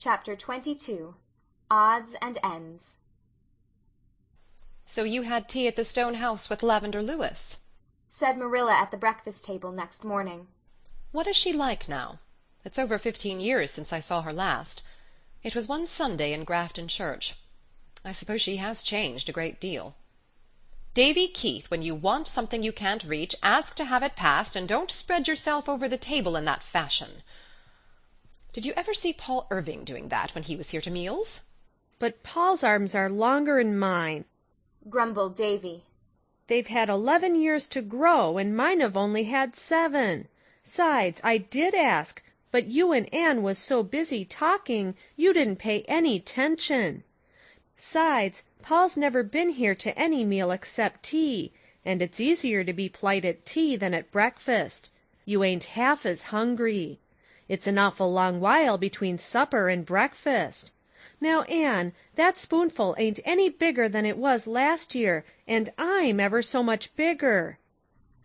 Chapter 22. Odds and Ends. "So you had tea at the stone house with Lavender Lewis?" said Marilla at the breakfast table next morning. "What is she like now? It's over 15 years since I saw her last. It was one Sunday in Grafton Church. I suppose she has changed a great deal. Davy Keith, when you want something you can't reach, ask to have it passed, and don't spread yourself over the table in that fashion. Did you ever see Paul Irving doing that when he was here to meals?" "But Paul's arms are longer'n mine," grumbled Davy. "They've had 11 years to grow, and mine have only had 7. 'Sides, I did ask, but you and Anne was so busy talking you didn't pay any 'tention. 'Sides, Paul's never been here to any meal except tea, and it's easier to be polite at tea than at breakfast. You ain't half as hungry. It's an awful long while between supper and breakfast. Now, Anne, that spoonful ain't any bigger than it was last year, and I'm ever so much bigger."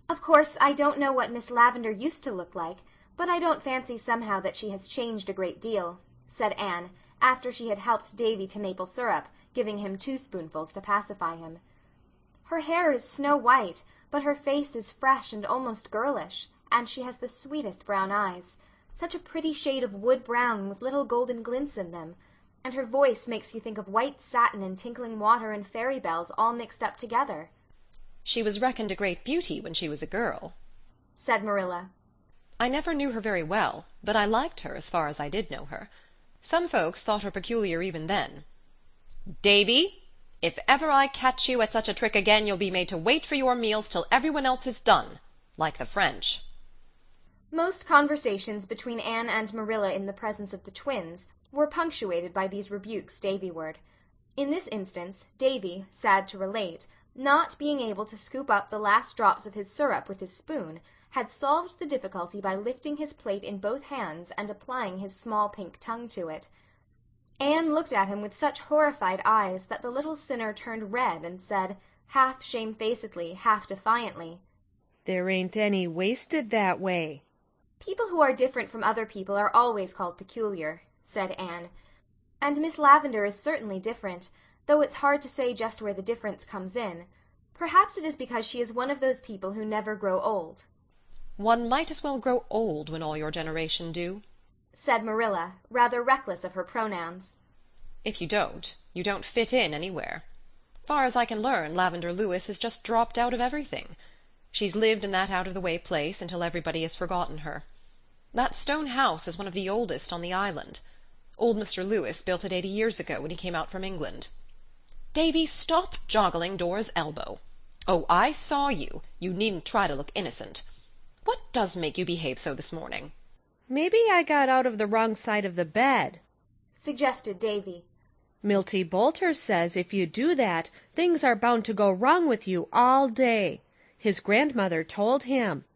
Of course, I don't know what Miss Lavendar used to look like, but I don't fancy somehow that she has changed a great deal, said Anne, after she had helped Davy to maple syrup, giving him 2 spoonfuls to pacify him. "Her hair is snow-white, but her face is fresh and almost girlish, and she has the sweetest brown eyes. Such a pretty shade of wood-brown with little golden glints in them, and her voice makes you think of white satin and tinkling water and fairy bells all mixed up together." "She was reckoned a great beauty when she was a girl," said Marilla. "I never knew her very well, but I liked her as far as I did know her. Some folks thought her peculiar even then. Davy, if ever I catch you at such a trick again, you'll be made to wait for your meals till everyone else is done, like the French." Most conversations between Anne and Marilla in the presence of the twins were punctuated by these rebukes Davy-ward. In this instance, Davy, sad to relate, not being able to scoop up the last drops of his syrup with his spoon, had solved the difficulty by lifting his plate in both hands and applying his small pink tongue to it. Anne looked at him with such horrified eyes that the little sinner turned red and said, half shamefacedly, half defiantly, "There ain't any wasted that way." "People who are different from other people are always called peculiar," said Anne. "And Miss Lavendar is certainly different, though it's hard to say just where the difference comes in. Perhaps it is because she is one of those people who never grow old." "One might as well grow old when all your generation do," said Marilla, rather reckless of her pronouns. "If you don't fit in anywhere. Far as I can learn, Lavender Lewis has just dropped out of everything. She's lived in that out-of-the-way place until everybody has forgotten her. That stone house is one of the oldest on the island. Old Mr. Lewis built it 80 years ago when he came out from England. Davy, stop joggling Dora's elbow. Oh, I saw you. You needn't try to look innocent. What does make you behave so this morning?" "Maybe I got out of the wrong side of the bed," suggested Davy. "Milty Boulter says if you do that, things are bound to go wrong with you all day. His grandmother told him.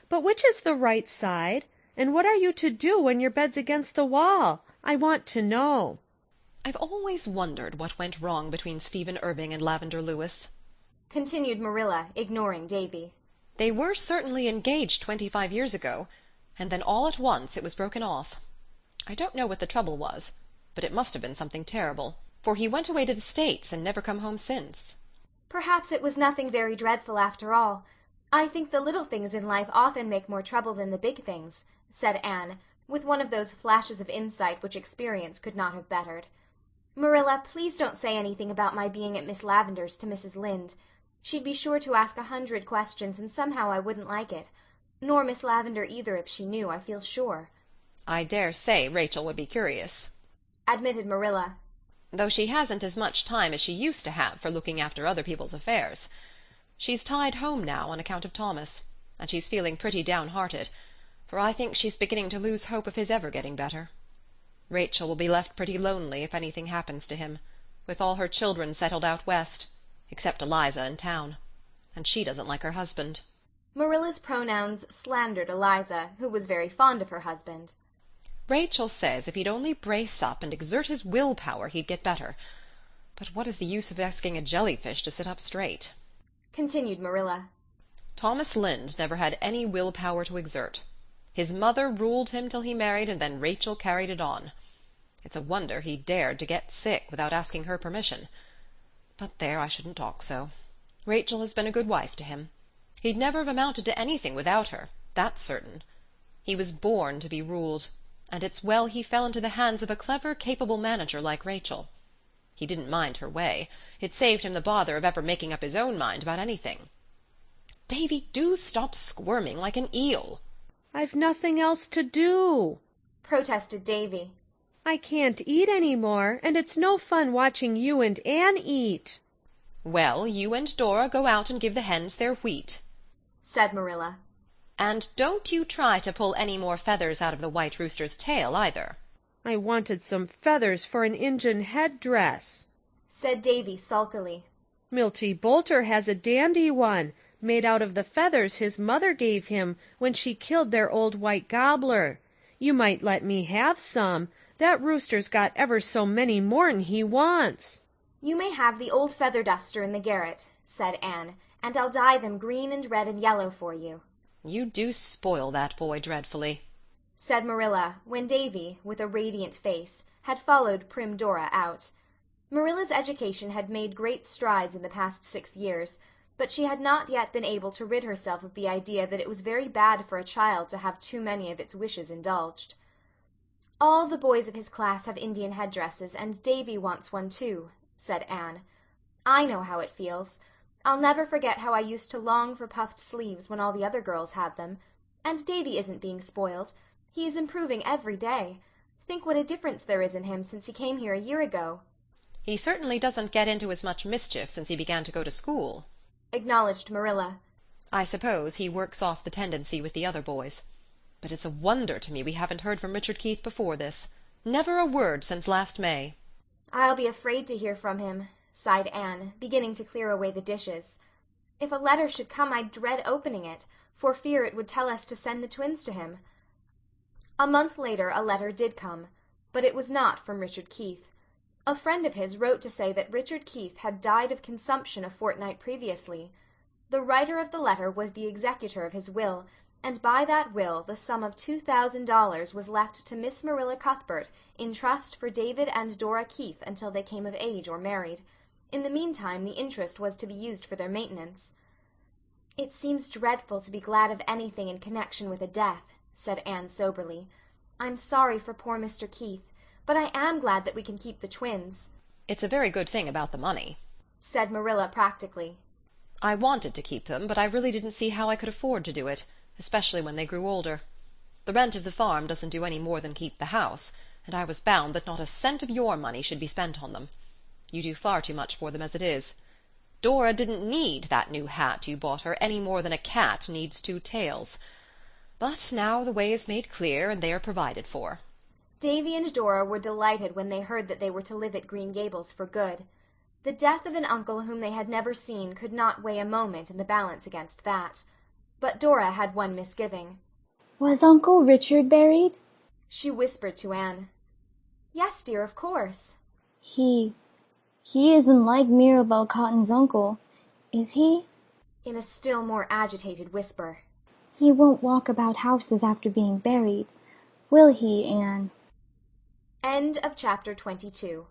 But which is the right side? And what are you to do when your bed's against the wall? I want to know." "I've always wondered what went wrong between Stephen Irving and Lavender Lewis," continued Marilla, ignoring Davy. "They were certainly engaged 25 years ago, and then all at once it was broken off. I don't know what the trouble was, but it must have been something terrible, for he went away to the States and never come home since." "Perhaps it was nothing very dreadful after all. I think the little things in life often make more trouble than the big things," said Anne, with one of those flashes of insight which experience could not have bettered. "Marilla, please don't say anything about my being at Miss Lavendar's to Mrs. Lynde. She'd be sure to ask 100 questions, and somehow I wouldn't like it. Nor Miss Lavendar either if she knew, I feel sure." "I dare say Rachel would be curious," admitted Marilla. "though she hasn't as much time as she used to have for looking after other people's affairs. She's tied home now on account of Thomas, and she's feeling pretty downhearted, for I think she's beginning to lose hope of his ever getting better. Rachel will be left pretty lonely if anything happens to him, with all her children settled out west, except Eliza in town, and she doesn't like her husband." Marilla's pronouns slandered Eliza, who was very fond of her husband. "Rachel says if he'd only brace up and exert his will-power he'd get better. But what is the use of asking a jellyfish to sit up straight?" continued Marilla. "Thomas Lynde never had any will-power to exert. His mother ruled him till he married, and then Rachel carried it on. It's a wonder he dared to get sick without asking her permission. But there, I shouldn't talk so. Rachel has been a good wife to him. He'd never have amounted to anything without her, that's certain. He was born to be ruled, and it's well he fell into the hands of a clever, capable manager like Rachel. He didn't mind her way. It saved him the bother of ever making up his own mind about anything. Davy, do stop squirming like an eel. I've nothing else to do, protested Davy. I can't eat any more, and it's no fun watching you and Anne eat. Well, you and Dora go out and give the hens their wheat, said Marilla. And don't you try to pull any more feathers out of the white rooster's tail, either. I wanted some feathers for an Injun headdress, said Davy sulkily. Milty Boulter has a dandy one, made out of the feathers his mother gave him when she killed their old white gobbler. You might let me have some. That rooster's got ever so many more'n he wants. You may have the old feather duster in the garret, said Anne, and I'll dye them green and red and yellow for you. You do spoil that boy dreadfully, said Marilla, when Davy, with a radiant face, had followed prim Dora out. Marilla's education had made great strides in the past 6 years, but she had not yet been able to rid herself of the idea that it was very bad for a child to have too many of its wishes indulged. All the boys of his class have Indian headdresses, and Davy wants one too, said Anne. I know how it feels. I'll never forget how I used to long for puffed sleeves when all the other girls had them. And Davy isn't being spoiled. He is improving every day. Think what a difference there is in him since he came here a year ago. He certainly doesn't get into as much mischief since he began to go to school, acknowledged Marilla. I suppose he works off the tendency with the other boys. But it's a wonder to me we haven't heard from Richard Keith before this. Never a word since last May. I'll be afraid to hear from him, sighed Anne, beginning to clear away the dishes. If a letter should come, I'd dread opening it, for fear it would tell us to send the twins to him. A month later a letter did come, but it was not from Richard Keith. A friend of his wrote to say that Richard Keith had died of consumption a fortnight previously. The writer of the letter was the executor of his will, and by that will the sum of $2,000 was left to Miss Marilla Cuthbert in trust for David and Dora Keith until they came of age or married. In the meantime the interest was to be used for their maintenance. It seems dreadful to be glad of anything in connection with a death, said Anne soberly. I'm sorry for poor Mr. Keith, but I am glad that we can keep the twins. It's a very good thing about the money, said Marilla practically. I wanted to keep them, but I really didn't see how I could afford to do it, especially when they grew older. The rent of the farm doesn't do any more than keep the house, and I was bound that not a cent of your money should be spent on them. You do far too much for them as it is. Dora didn't need that new hat you bought her any more than a cat needs 2 tails. But now the way is made clear, and they are provided for. Davy and Dora were delighted when they heard that they were to live at Green Gables for good. The death of an uncle whom they had never seen could not weigh a moment in the balance against that. But Dora had one misgiving. Was Uncle Richard buried? She whispered to Anne. Yes, dear, of course. He isn't like Mirabel Cotton's uncle, is he? In a still more agitated whisper. He won't walk about houses after being buried, will he, Anne? End of chapter 22.